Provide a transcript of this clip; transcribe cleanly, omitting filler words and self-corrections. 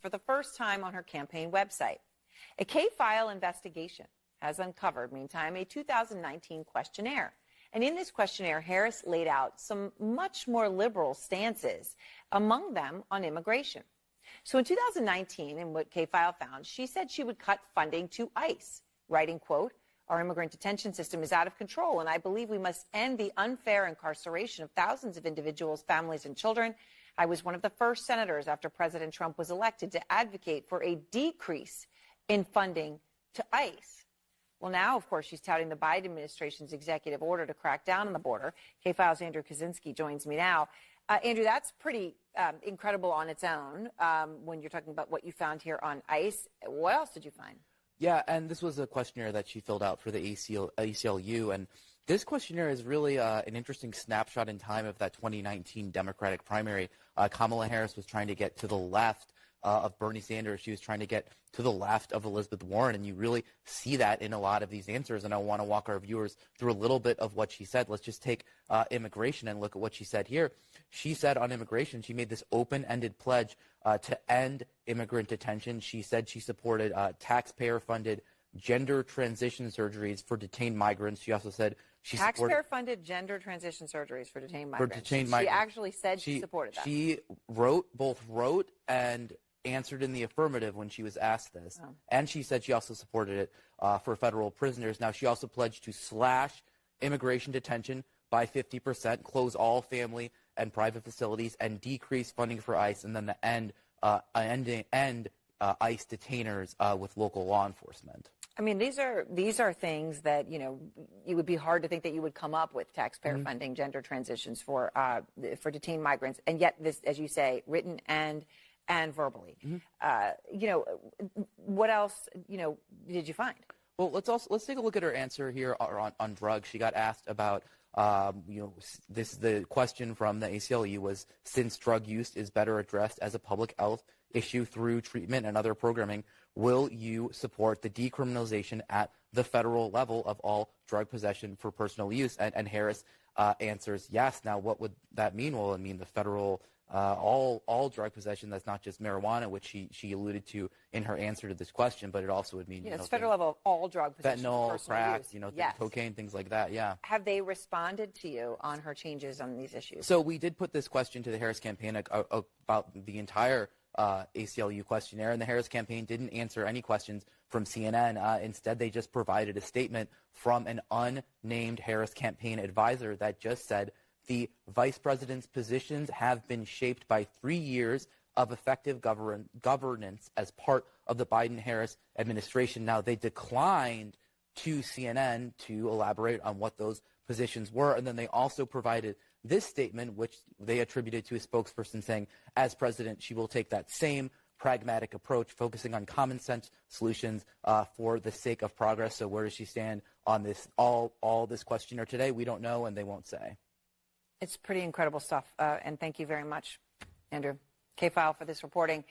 for the first time on her campaign website. A K-file investigation has uncovered, meantime, a 2019 questionnaire. And in this questionnaire, Harris laid out some much more liberal stances, among them on immigration. So in 2019, in what K-file found, she said she would cut funding to ICE, writing, quote, "Our immigrant detention system is out of control, and I believe we must end the unfair incarceration of thousands of individuals, families, and children. I was one of the first senators after President Trump was elected to advocate for a decrease in funding to ICE." Well, now, of course, she's touting the Biden administration's executive order to crack down on the border. K-File's Andrew Kaczynski joins me now. Andrew, that's pretty incredible on its own when you're talking about what you found here on ICE. What else did you find? Yeah, and this was a questionnaire that she filled out for the ACLU, and this questionnaire is really an interesting snapshot in time of that 2019 Democratic primary. Kamala Harris was trying to get to the left of Bernie Sanders. She was trying to get to the left of Elizabeth Warren, and you really see that in a lot of these answers, and I want to walk our viewers through a little bit of what she said. Let's just take immigration and look at what she said here. She said on immigration, she made this open-ended pledge to end immigrant detention. She said she supported taxpayer-funded gender transition surgeries for detained migrants. She also said she supported taxpayer-funded gender transition surgeries for detained migrants. She actually said she supported that. She both wrote and answered in the affirmative when she was asked this. Oh. And she said she also supported it for federal prisoners. Now, she also pledged to slash immigration detention by 50%, close all family and private facilities, and decrease funding for ICE, and then the end ICE detainers with local law enforcement. I mean, these are things that, you know, it would be hard to think that you would come up with taxpayer funding gender transitions for detained migrants, and yet this, as you say, written and verbally. You know, what else, you know, did you find? Well, let's take a look at her answer here on drugs. She got asked about the question from the ACLU was, since drug use is better addressed as a public health issue through treatment and other programming, will you support the decriminalization at the federal level of all drug possession for personal use? And Harris answers yes. Now, what would that mean? Well, it mean the federal all drug possession. That's not just marijuana, which she alluded to in her answer to this question, but it also would mean it's federal level of all drug possession, fentanyl, crack, use. Cocaine, things like that. Yeah. Have they responded to you on her changes on these issues? So we did put this question to the Harris campaign about the entire ACLU questionnaire, and the Harris campaign didn't answer any questions from CNN. Instead, they just provided a statement from an unnamed Harris campaign advisor that just said, the vice president's positions have been shaped by 3 years of effective governance as part of the Biden-Harris administration. Now, they declined to CNN to elaborate on what those positions were, and then they also provided this statement, which they attributed to a spokesperson saying, as president, she will take that same pragmatic approach, focusing on common sense solutions for the sake of progress. So where does she stand on this, all this questionnaire today? We don't know, and they won't say. It's pretty incredible stuff, and thank you very much, Andrew K-File, for this reporting.